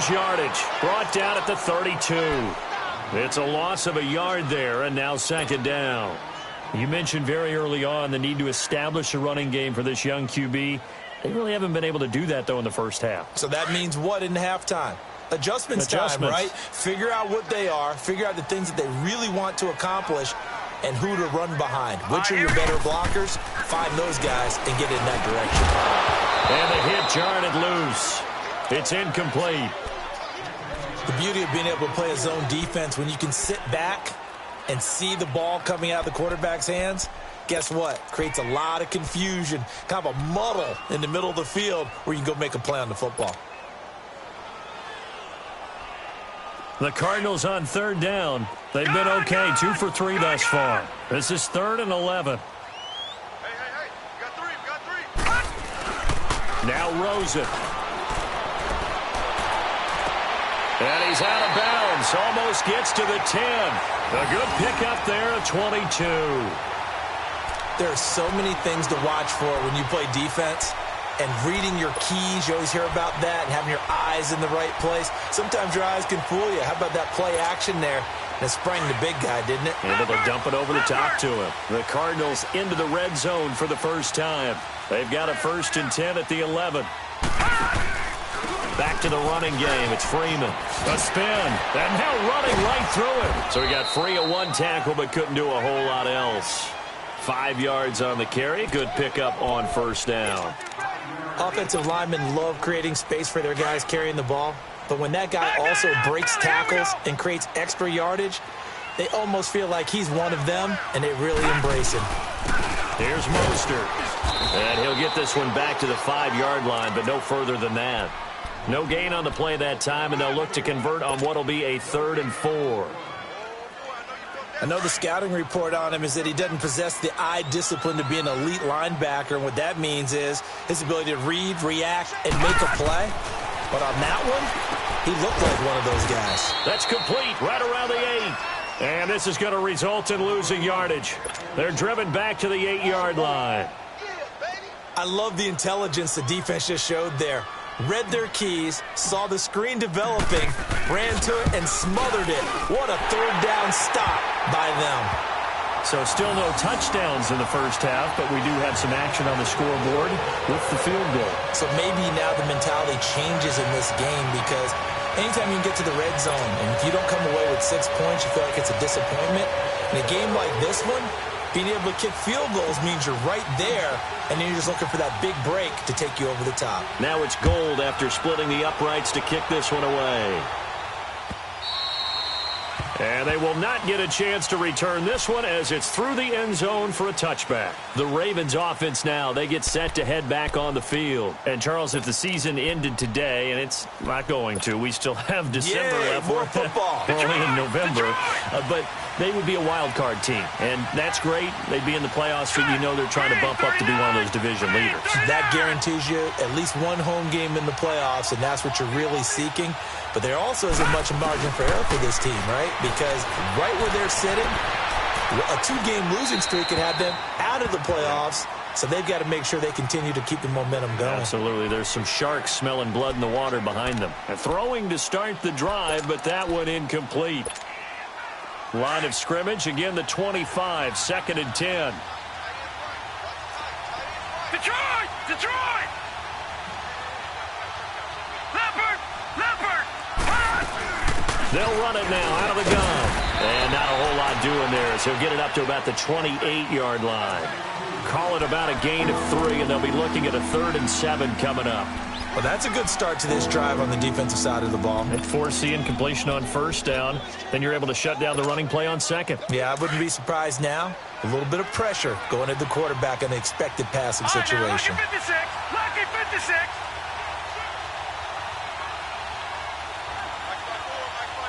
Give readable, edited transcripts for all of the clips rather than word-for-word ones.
huge yardage. Brought down at the 32. It's a loss of a yard there, and now second down. You mentioned very early on the need to establish a running game for this young QB. They really haven't been able to do that, though, in the first half. So that means what in halftime? Adjustments time, right? Figure out what they are. Figure out the things that they really want to accomplish and who to run behind. Which are your better blockers? Find those guys and get in that direction. And the hit jarred loose. It's incomplete. The beauty of being able to play a zone defense when you can sit back and see the ball coming out of the quarterback's hands, guess what? Creates a lot of confusion, kind of a muddle in the middle of the field where you can go make a play on the football. The Cardinals on third down. They've been okay, 2 for 3 thus far. This is 3rd and 11. Hey, we got three. Now Rosen. And he's out of bounds. Almost gets to the 10. A good pickup there at 22. There are so many things to watch for when you play defense. And reading your keys, you always hear about that, and having your eyes in the right place. Sometimes your eyes can fool you. How about that play action there? And it sprang the big guy, didn't it? Able to dump it over the top to him. The Cardinals into the red zone for the first time. They've got a 1st and 10 at the 11. Back to the running game. It's Freeman. A spin. And now running right through it. So he got free of 1 tackle but couldn't do a whole lot else. 5 yards on the carry. Good pickup on 1st down. Offensive linemen love creating space for their guys carrying the ball. But when that guy also breaks tackles and creates extra yardage, they almost feel like he's one of them, and they really embrace him. Here's Mostert. And he'll get this one back to the 5-yard line, but no further than that. No gain on the play that time, and they'll look to convert on what will be a 3rd and 4. I know the scouting report on him is that he doesn't possess the eye discipline to be an elite linebacker, and what that means is his ability to read, react, and make a play. But on that one, he looked like one of those guys. That's complete right around the 8. And this is going to result in losing yardage. They're driven back to the 8-yard line. I love the intelligence the defense just showed there. Read their keys, saw the screen developing, ran to it, and smothered it. What a 3rd down stop by them. So still no touchdowns in the first half, but we do have some action on the scoreboard with the field goal. So maybe now the mentality changes in this game because anytime you can get to the red zone, and if you don't come away with 6 points, you feel like it's a disappointment. In a game like this one, being able to kick field goals means you're right there, and then you're just looking for that big break to take you over the top. Now it's Gold after splitting the uprights to kick this one away. And they will not get a chance to return this one as it's through the end zone for a touchback. The Ravens offense now, they get set to head back on the field. And Charles, if the season ended today, and it's not going to, we still have December left. More football. We're only in November. But they would be a wild card team. And that's great. They'd be in the playoffs, but you know they're trying to bump up to be one of those division leaders. That guarantees you at least one home game in the playoffs, and that's what you're really seeking. But there also isn't much margin for error for this team, right? Because right where they're sitting, a 2-game losing streak could have them out of the playoffs. So they've got to make sure they continue to keep the momentum going. Absolutely. There's some sharks smelling blood in the water behind them. And throwing to start the drive, but that one incomplete. Line of scrimmage, again the 25, 2nd and 10. Detroit! Detroit! Leopard! They'll run it now out of the gun. And not a whole lot doing there as he'll get it up to about the 28-yard line. Call it about a gain of 3, and they'll be looking at a 3rd and 7 coming up. Well, that's a good start to this drive on the defensive side of the ball. At foreseeing completion on 1st down, then you're able to shut down the running play on 2nd. Yeah, I wouldn't be surprised now. A little bit of pressure going at the quarterback in the expected passing situation. Lucky 56.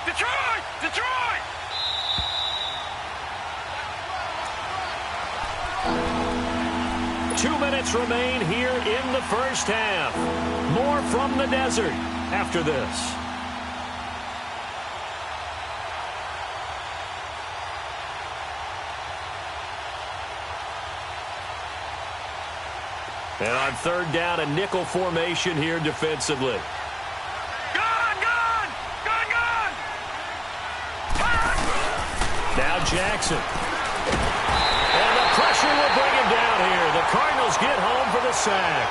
Detroit! 2 minutes remain here in the first half. More from the desert after this. And on 3rd down, a nickel formation here defensively. Gone! Jackson. And the pressure will bring him down here. The Cardinals get home for the sack.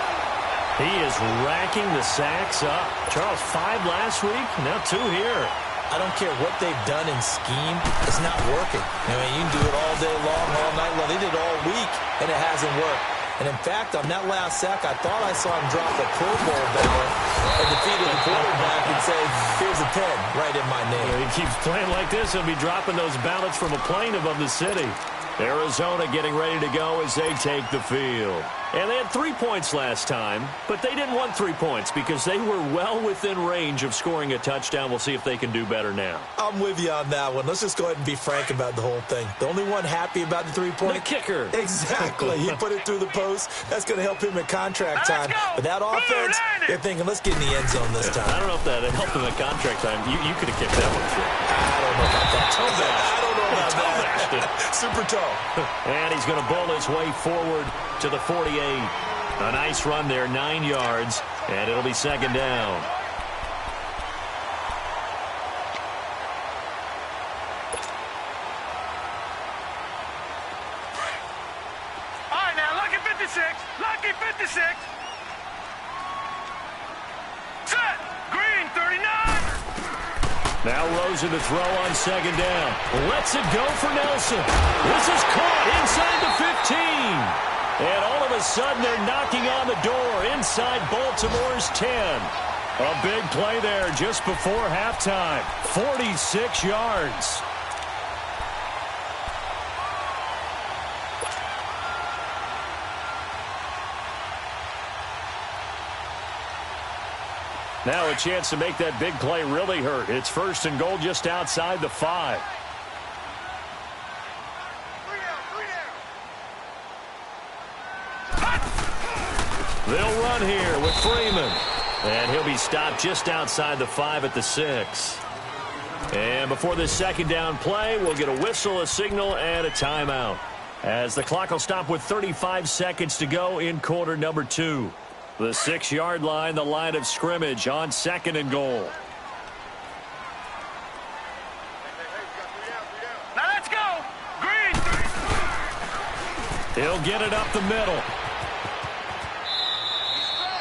He is racking the sacks up. Charles, 5 last week, now 2 here. I don't care what they've done in scheme. It's not working. I mean, you can do it all day long, all night long. They did it all week, and it hasn't worked. And, in fact, on that last sack, I thought I saw him drop a Pro Bowl ballot at the feet of the quarterback and say, here's a 10 right in my name. He keeps playing like this. He'll be dropping those ballots from a plane above the city. Arizona getting ready to go as they take the field. And they had 3 points last time, but they didn't want 3 points because they were well within range of scoring a touchdown. We'll see if they can do better now. I'm with you on that one. Let's just go ahead and be frank about the whole thing. The only one happy about the 3-point? The kicker. Exactly. He put it through the post. That's going to help him at contract time. But that offense, they're thinking, let's get in the end zone this time. I don't know if that helped him at contract time. You could have kicked that one through. I don't know about that. Toe bash. I don't know about that. Super toe. And he's going to bowl his way forward to the 48. A nice run there, 9 yards, and it'll be second down. All right, now, lucky 56. Lucky 56. Set. Green, 39. Now Rosen to throw on second down. Lets it go for Nelson. This is caught inside the 15. And all of a sudden, they're knocking on the door inside Baltimore's 10. A big play there just before halftime. 46 yards. Now a chance to make that big play really hurt. It's 1st and goal just outside the 5. They'll run here with Freeman. And he'll be stopped just outside the 5 at the 6. And before this second down play, we'll get a whistle, a signal, and a timeout. As the clock will stop with 35 seconds to go in quarter number 2. The 6-yard line, the line of scrimmage on 2nd and goal. Now let's go. Green. He'll get it up the middle.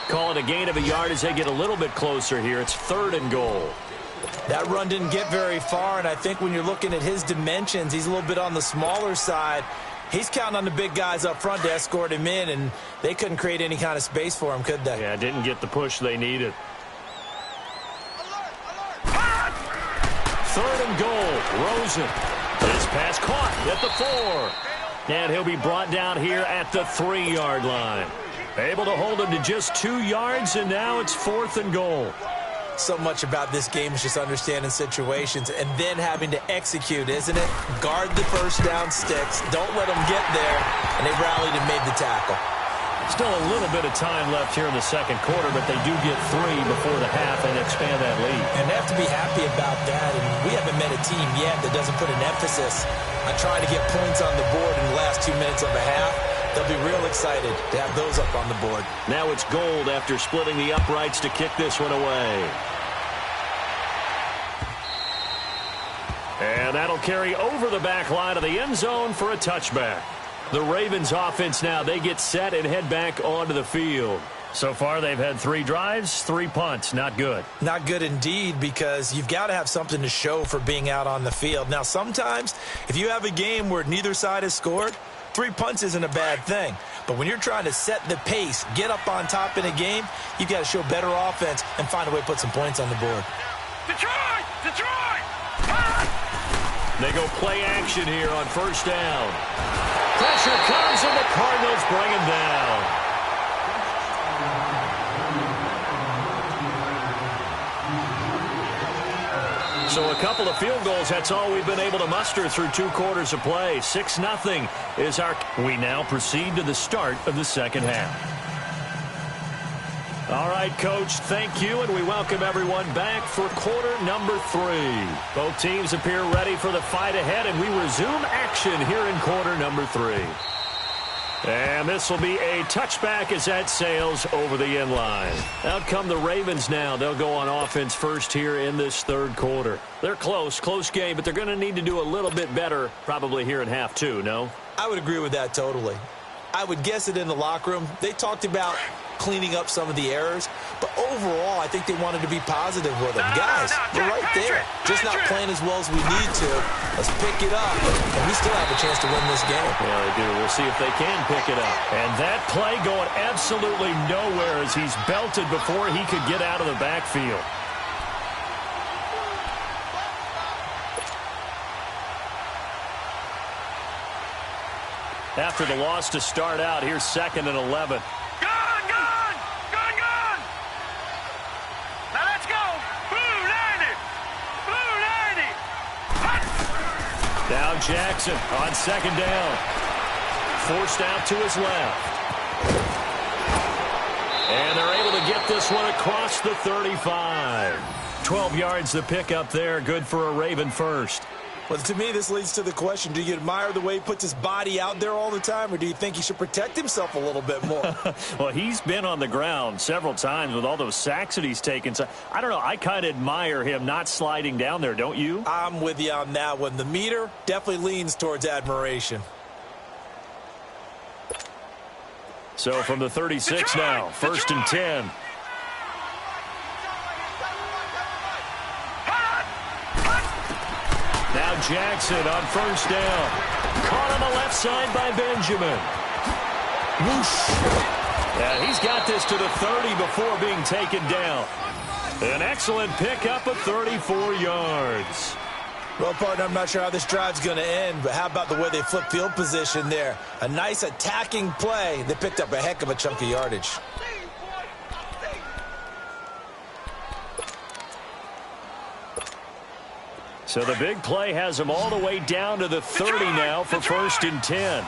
Call it a gain of a yard as they get a little bit closer here. It's 3rd and goal. That run didn't get very far, and I think when you're looking at his dimensions, he's a little bit on the smaller side. He's counting on the big guys up front to escort him in, and they couldn't create any kind of space for him, could they? Yeah, didn't get the push they needed. 3rd and goal. Rosen. This pass caught at the 4. And he'll be brought down here at the 3-yard line. Able to hold him to just 2 yards, and now it's 4th and goal. So much about this game is just understanding situations and then having to execute, isn't it? Guard the first down sticks. Don't let them get there. And they rallied and made the tackle. Still a little bit of time left here in the second quarter, but they do get 3 before the half and expand that lead. And they have to be happy about that. And we haven't met a team yet that doesn't put an emphasis on trying to get points on the board in the last 2 minutes of a half. They'll be real excited to have those up on the board. Now it's Gold after splitting the uprights to kick this one away. And that'll carry over the back line of the end zone for a touchback. The Ravens offense now, they get set and head back onto the field. So far, they've had 3 drives, 3 punts. Not good. Not good indeed, because you've got to have something to show for being out on the field. Now, sometimes, if you have a game where neither side has scored, 3 punts isn't a bad thing. But when you're trying to set the pace, get up on top in a game, you've got to show better offense and find a way to put some points on the board. Detroit! Detroit! They go play action here on first down. Pressure comes, and the Cardinals bring him down. So a couple of field goals, that's all we've been able to muster through 2 quarters of play. 6-0 is our... We now proceed to the start of the second half. All right, Coach, thank you, and we welcome everyone back for quarter number 3. Both teams appear ready for the fight ahead, and we resume action here in quarter number 3. And this will be a touchback as that sails over the end line. Out come the Ravens now. They'll go on offense first here in this third quarter. They're close game, but they're going to need to do a little bit better probably here in half two, no? I would agree with that totally. I would guess it in the locker room. They talked about cleaning up some of the errors, but overall, I think they wanted to be positive with them. Guys, we're right there. Just not playing as well as we need to. Let's pick it up, and we still have a chance to win this game. Yeah, they do. We'll see if they can pick it up. And that play going absolutely nowhere as he's belted before he could get out of the backfield. After the loss to start out, here's 2nd and 11. Now Jackson on 2nd down. Forced out to his left. And they're able to get this one across the 35. 12 yards to pick up there. Good for a Raven first. Well, to me, this leads to the question, do you admire the way he puts his body out there all the time, or do you think he should protect himself a little bit more? Well, he's been on the ground several times with all those sacks that he's taken. So, I don't know. I kind of admire him not sliding down there, don't you? I'm with you on that one. The meter definitely leans towards admiration. So, from the 36 now, 1st and 10. Now Jackson on 1st down. Caught on the left side by Benjamin. Whoosh. And he's got this to the 30 before being taken down. An excellent pickup of 34 yards. Well, partner, I'm not sure how this drive's going to end, but how about the way they flip field position there? A nice attacking play. They picked up a heck of a chunk of yardage. So the big play has them all the way down to the 30 now for 1st and 10.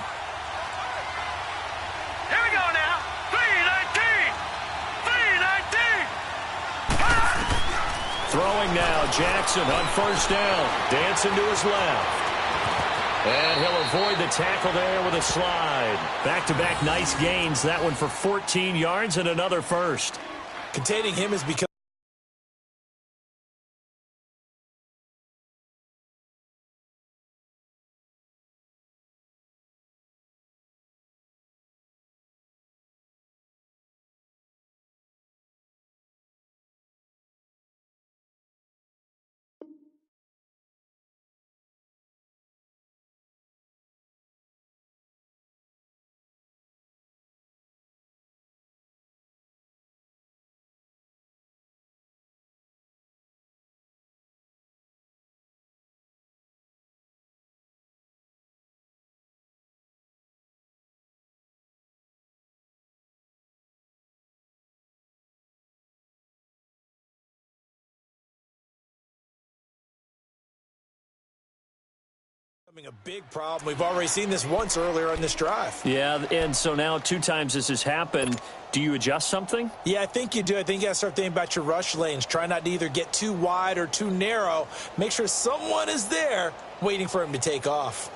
Here we go now. 3-19. 3-19. Throwing now, Jackson on 1st down. Dancing to his left. And he'll avoid the tackle there with a slide. Back-to-back nice gains. That one for 14 yards and another first. Containing him has become a big problem. We've already seen this once earlier on this drive. Yeah, and so now 2 times this has happened. Do you adjust something? Yeah, I think you do. I think you got to start thinking about your rush lanes. Try not to either get too wide or too narrow. Make sure someone is there waiting for him to take off.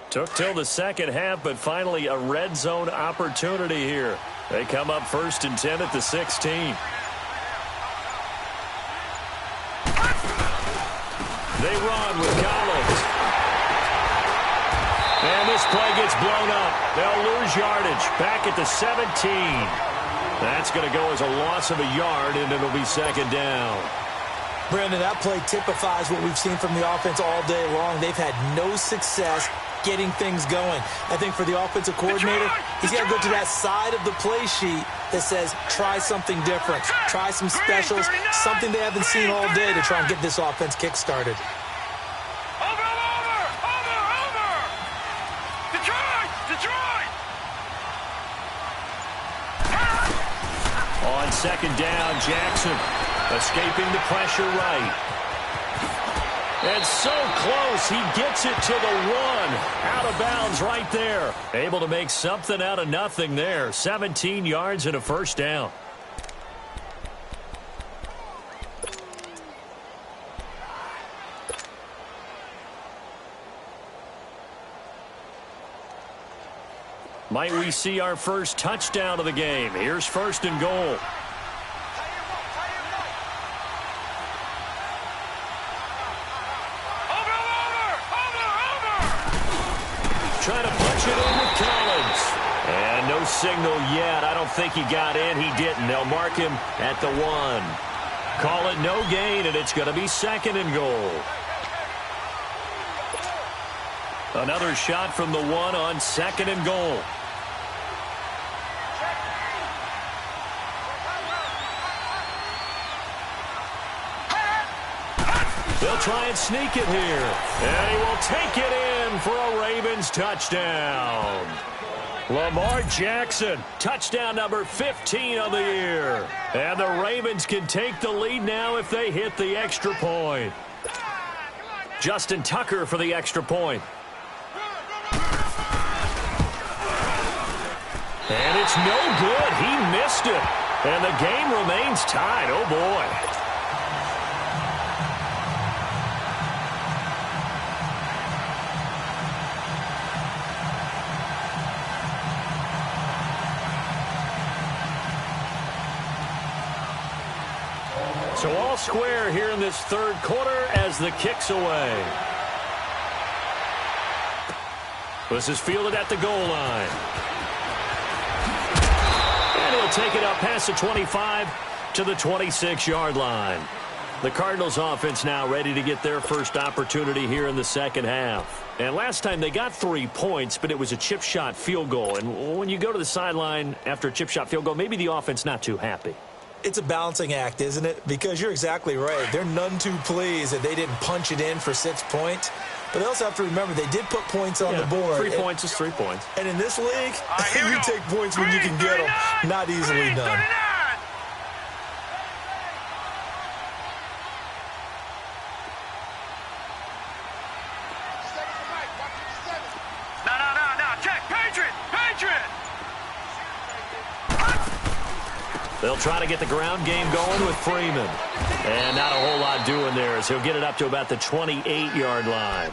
Took till the second half, but finally a red zone opportunity here. They come up 1st and 10 at the 16. They run with Collins. And this play gets blown up. They'll lose yardage back at the 17. That's going to go as a loss of a yard, and it'll be 2nd down. Brandon, that play typifies what we've seen from the offense all day long. They've had no success getting things going. I think for the offensive coordinator, he's got to go to that side of the play sheet that says try something different, try some specials, something they haven't seen all day to try and get this offense kick-started. Over! Detroit! On 2nd down, Jackson escaping the pressure right. And so close, he gets it to the 1. Out of bounds right there. Able to make something out of nothing there. 17 yards and a 1st down. Might we see our first touchdown of the game? Here's first and goal. Trying to punch it in with Collins. And no signal yet. I don't think he got in. He didn't. They'll mark him at the 1. Call it no gain, and it's going to be second and goal. Another shot from the 1 on second and goal. They'll try and sneak it here. And he will take it in for a Ravens touchdown. Lamar Jackson, touchdown number 15 of the year. And the Ravens can take the lead now if they hit the extra point. Justin Tucker for the extra point. And it's no good. He missed it. And the game remains tied. Oh, boy. So all square here in this third quarter as the kick's away. This is fielded at the goal line. And he'll take it up past the 25 to the 26-yard line. The Cardinals offense now ready to get their first opportunity here in the second half. And last time they got 3 points, but it was a chip shot field goal. And when you go to the sideline after a chip shot field goal, maybe the offense not too happy. It's a balancing act, isn't it? Because you're exactly right. They're none too pleased that they didn't punch it in for 6 points. But they also have to remember they did put points on the board. 3 points is 3 points. And in this league, you take points when you can get them. Not easily done. They'll try to get the ground game going with Freeman. And not a whole lot doing there as he'll get it up to about the 28-yard line.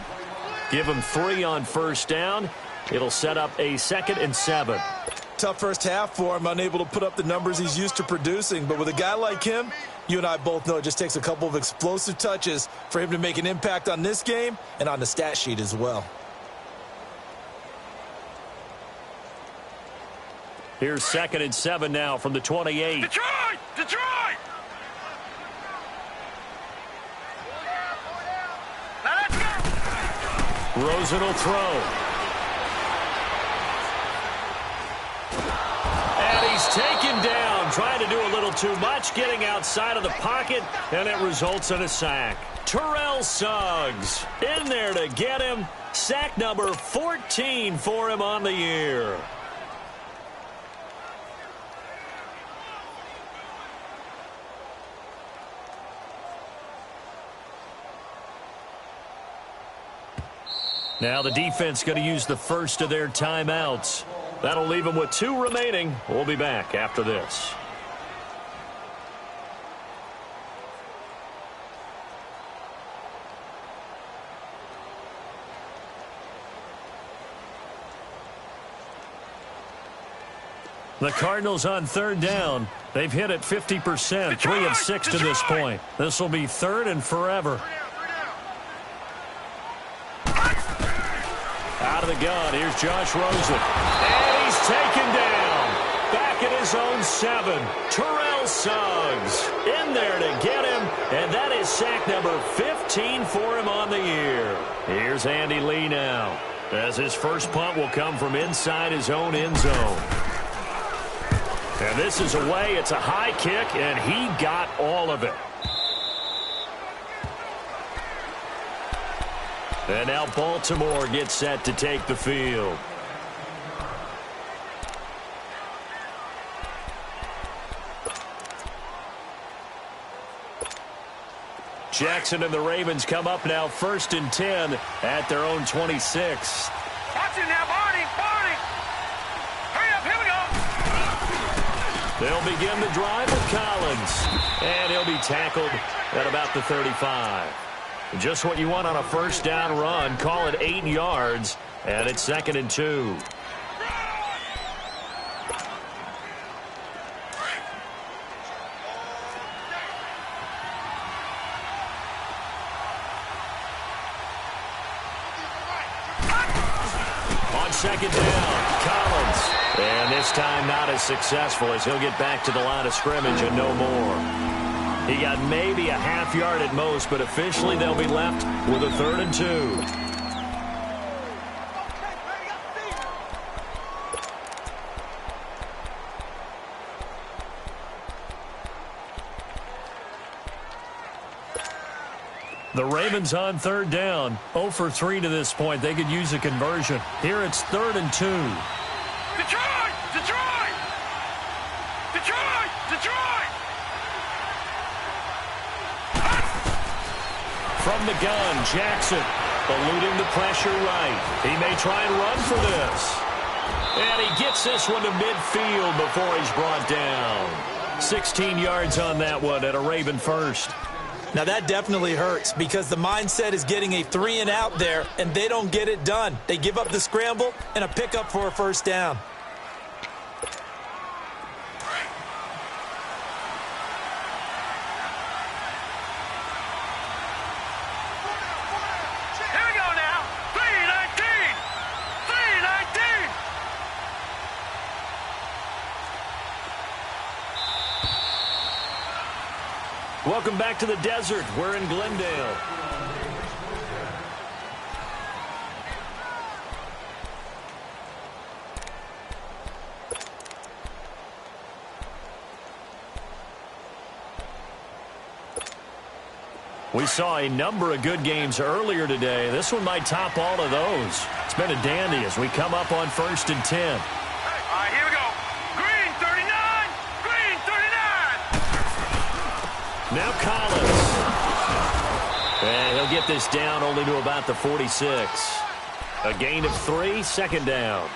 Give him 3 on first down. It'll set up a 2nd and 7. Tough first half for him, unable to put up the numbers he's used to producing. But with a guy like him, you and I both know it just takes a couple of explosive touches for him to make an impact on this game and on the stat sheet as well. Here's 2nd and 7 now from the 28. Detroit! Detroit! Now let's go! Rosen will throw. And he's taken down, trying to do a little too much, getting outside of the pocket, and it results in a sack. Terrell Suggs in there to get him. Sack number 14 for him on the year. Now the defense going to use the first of their timeouts. That'll leave them with 2 remaining. We'll be back after this. The Cardinals on 3rd down. They've hit it 50%, 3 of 6 to this point. This will be 3rd and forever. Out of the gun, here's Josh Rosen. And he's taken down. Back at his own 7. Terrell Suggs in there to get him. And that is sack number 15 for him on the year. Here's Andy Lee now, as his first punt will come from inside his own end zone. And this is away. It's a high kick, and he got all of it. And now Baltimore gets set to take the field. Jackson and the Ravens come up now 1st and 10 at their own 26. Watch it now, Barney! Barney! Hurry up, here we go! They'll begin the drive with Collins. And he'll be tackled at about the 35. Just what you want on a first down run. Call it 8 yards. And it's 2nd and 2. on second down, Collins. And this time not as successful as he'll get back to the line of scrimmage and no more. He got maybe a half yard at most, but officially they'll be left with a 3rd and 2. The Ravens on 3rd down. 0 for 3 to this point. They could use a conversion. Here it's 3rd and 2. Detroit! Detroit! Detroit! Detroit! From the gun, Jackson eluding the pressure right. He may try and run for this. And he gets this one to midfield before he's brought down. 16 yards on that one at a Raven first. Now that definitely hurts because the mindset is getting a 3 and out there, and they don't get it done. They give up the scramble and a pickup for a 1st down. Here we go now. 319! 319! Welcome back to the desert. We're in Glendale. We saw a number of good games earlier today. This one might top all of those. It's been a dandy as we come up on 1st and 10. All right, here we go. Green 39! Green 39! Now Collins. And he'll get this down only to about the 46. A gain of 3, 2nd down.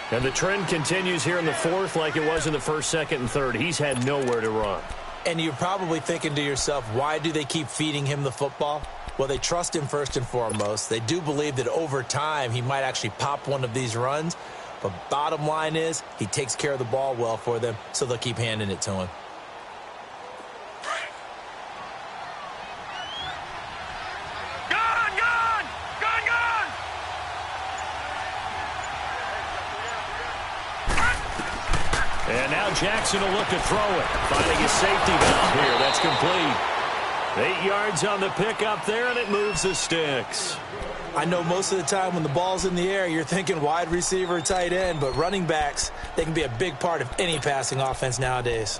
And the trend continues here in the 4th like it was in the 1st, 2nd, and 3rd. He's had nowhere to run. And you're probably thinking to yourself, why do they keep feeding him the football? Well, they trust him first and foremost. They do believe that over time he might actually pop one of these runs. But bottom line is he takes care of the ball well for them, so they'll keep handing it to him. Gun! Gun! Gun! Gun! And now Jackson will look to throw it. Finding his safety valve here. That's complete. 8 yards on the pickup there, and it moves the sticks. I know most of the time when the ball's in the air, you're thinking wide receiver, tight end, but running backs, they can be a big part of any passing offense nowadays.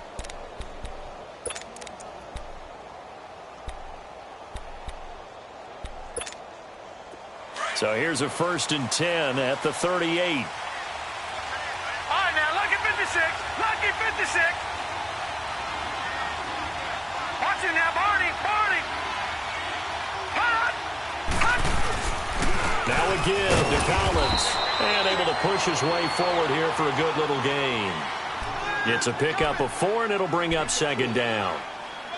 So here's a 1st and 10 at the 38. All right, now, lucky 56. Lucky 56. Watch it now, Barney. Barney. Hut! Hut! Now again to Collins. And able to push his way forward here for a good little gain. It's a pickup of 4, and it'll bring up 2nd down.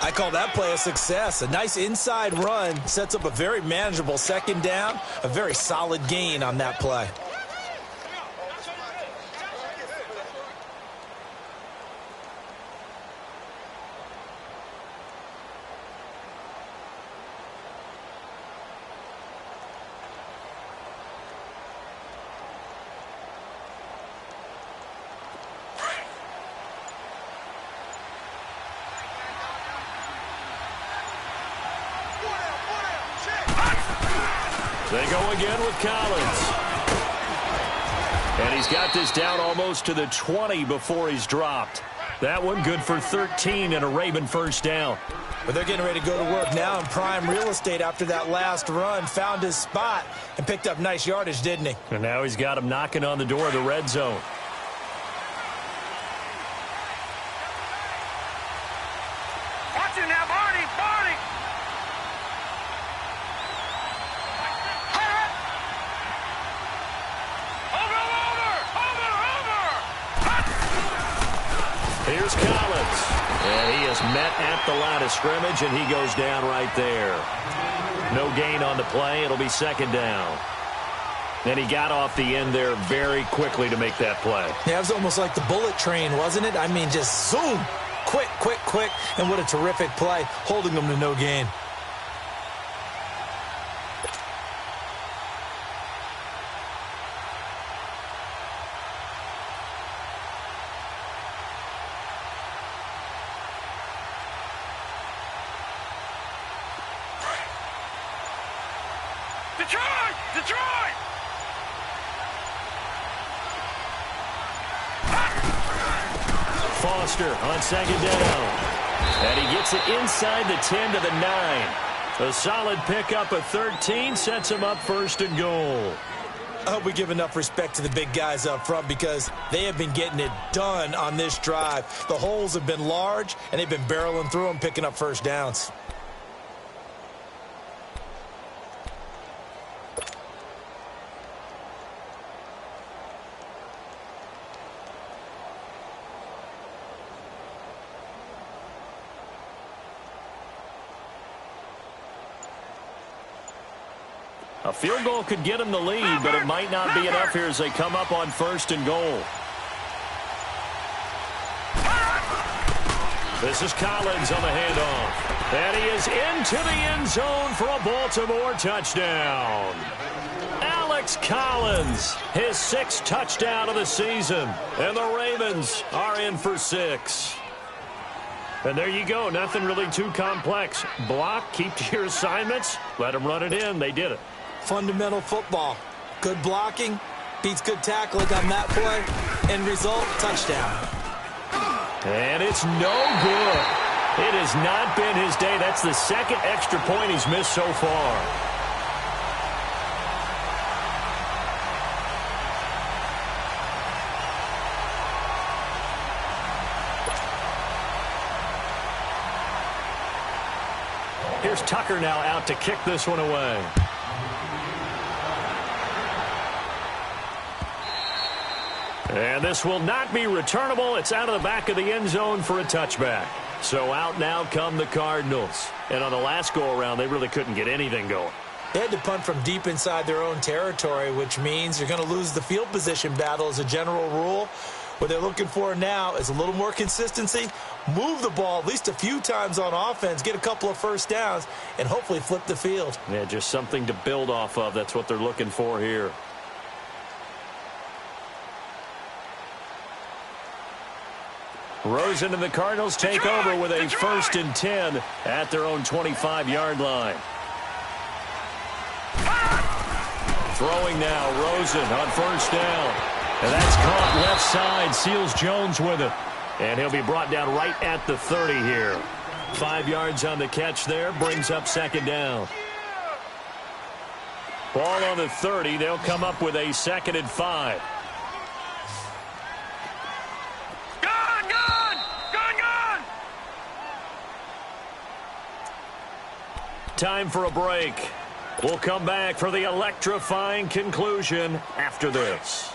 I call that play a success. A nice inside run sets up a very manageable 2nd down, a very solid gain on that play. They go again with Collins. And he's got this down almost to the 20 before he's dropped. That one good for 13 and a Raven 1st down. But they're getting ready to go to work now in prime real estate after that last run. Found his spot and picked up nice yardage, didn't he? And now he's got him knocking on the door of the red zone. Watch it now, Barney. Barney. Here's Collins. And he is met at the line of scrimmage, and he goes down right there. No gain on the play. It'll be 2nd down. And he got off the end there very quickly to make that play. Yeah, it was almost like the bullet train, wasn't it? I mean, just zoom. Quick, quick, quick. And what a terrific play, holding them to no gain. Detroit! Detroit! Foster on second down. And he gets it inside the 10 to the 9. A solid pickup of 13 sets him up first and goal. I hope we give enough respect to the big guys up front because they have been getting it done on this drive. The holes have been large, and they've been barreling through them, picking up first downs. A field goal could get them the lead, but it might not be enough here as they come up on first and goal. This is Collins on the handoff. And he is into the end zone for a Baltimore touchdown. Alex Collins, his 6th touchdown of the season. And the Ravens are in for 6. And there you go. Nothing really too complex. Block, keep to your assignments, let them run it in. They did it. Fundamental football. Good blocking beats good tackling on that play. End result, touchdown. And it's no good. It has not been his day. That's the 2nd extra point he's missed so far. Here's Tucker now out to kick this one away. And this will not be returnable. It's out of the back of the end zone for a touchback. So out now come the Cardinals. And on the last go-around, they really couldn't get anything going. They had to punt from deep inside their own territory, which means you're going to lose the field position battle as a general rule. What they're looking for now is a little more consistency, move the ball at least a few times on offense, get a couple of first downs, and hopefully flip the field. Yeah, just something to build off of. That's what they're looking for here. Rosen and the Cardinals take over with a 1st and 10 at their own 25-yard line. Throwing now, Rosen on 1st down. And that's caught left side, Seals Jones with it. And he'll be brought down right at the 30 here. 5 yards on the catch there, brings up 2nd down. Ball on the 30, they'll come up with a 2nd and 5. Time for a break. We'll come back for the electrifying conclusion after this.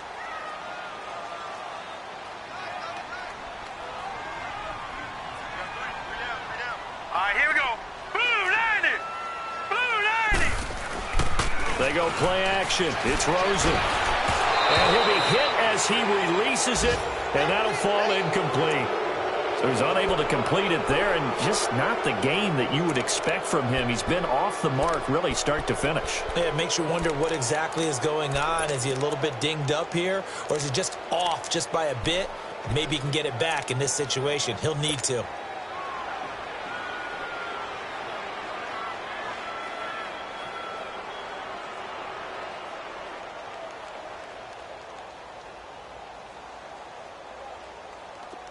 All right, here we go. Blue 90! Blue 90! They go play action. It's Rosen. And he'll be hit as he releases it, and that'll fall incomplete. So he's unable to complete it there, and just not the game that you would expect from him. He's been off the mark really start to finish. Yeah, it makes you wonder what exactly is going on. Is he a little bit dinged up here, or is he just off just by a bit? Maybe he can get it back in this situation. He'll need to.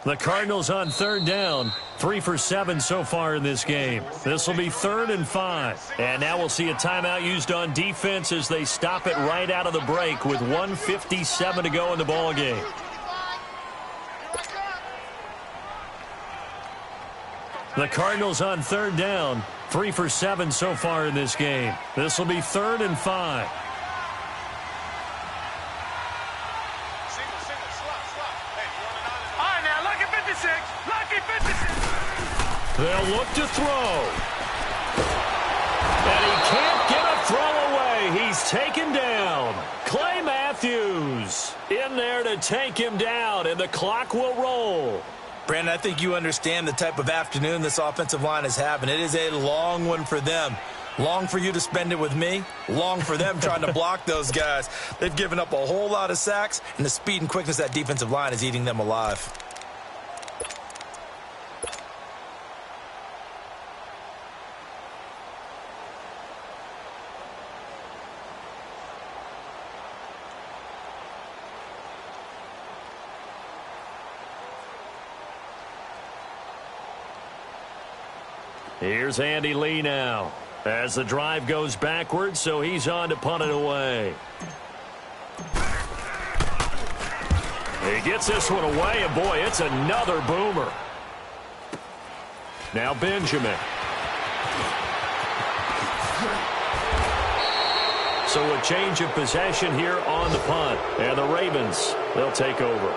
The Cardinals on 3rd down, 3 for 7 so far in this game. This will be 3rd and 5. And now we'll see a timeout used on defense as they stop it right out of the break with 1:57 to go in the ball game. The Cardinals on 3rd down, 3 for 7 so far in this game. This will be 3rd and 5. They'll look to throw. And he can't get a throw away. He's taken down. Clay Matthews in there to take him down, and the clock will roll. Brandon, I think you understand the type of afternoon this offensive line is having. It is a long one for them. Long for you to spend it with me. Long for them trying to block those guys. They've given up a whole lot of sacks, and the speed and quickness of that defensive line is eating them alive. Here's Andy Lee now. As the drive goes backwards, so he's on to punt it away. He gets this one away, and boy, it's another boomer. Now Benjamin. So a change of possession here on the punt. And the Ravens, they'll take over.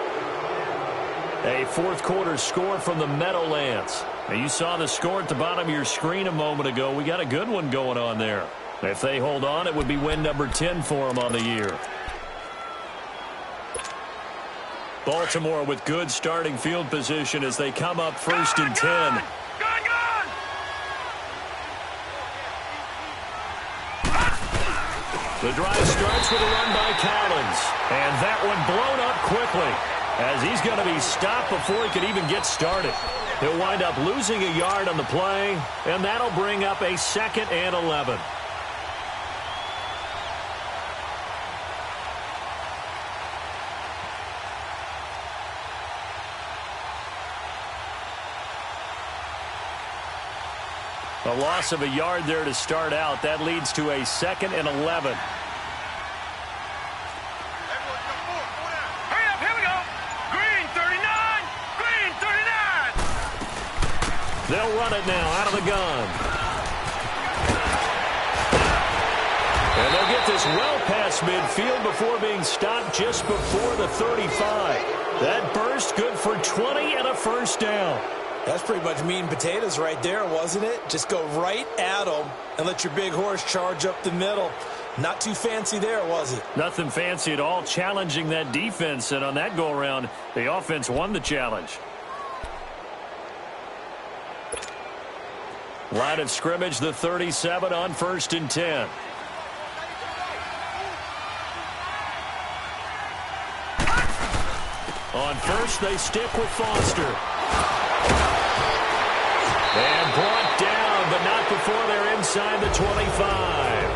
A fourth quarter score from the Meadowlands. Now you saw the score at the bottom of your screen a moment ago. We got a good one going on there. If they hold on, it would be win number 10 for them on the year. Baltimore with good starting field position as they come up first and 10. The drive starts with a run by Collins. And that one blown up quickly as he's going to be stopped before he could even get started. He'll wind up losing a yard on the play, and that'll bring up a 2nd and 11. A loss of a yard there to start out. That leads to a 2nd and 11. Hurry up, here we go. Green 39, green 39. They'll run it now out of the gun. And they'll get this well past midfield before being stopped just before the 35. That burst good for 20 and a first down. That's pretty much meat and potatoes right there, wasn't it? Just go right at them and let your big horse charge up the middle. Not too fancy there, was it? Nothing fancy at all, challenging that defense. And on that go-around, the offense won the challenge. Line of scrimmage, the 37 on 1st and 10. On first, they stick with Foster. And brought down, but not before they're inside the 25.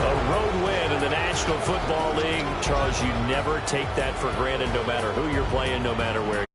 A road win in the National Football League. Charles, you never take that for granted no matter who you're playing, no matter where.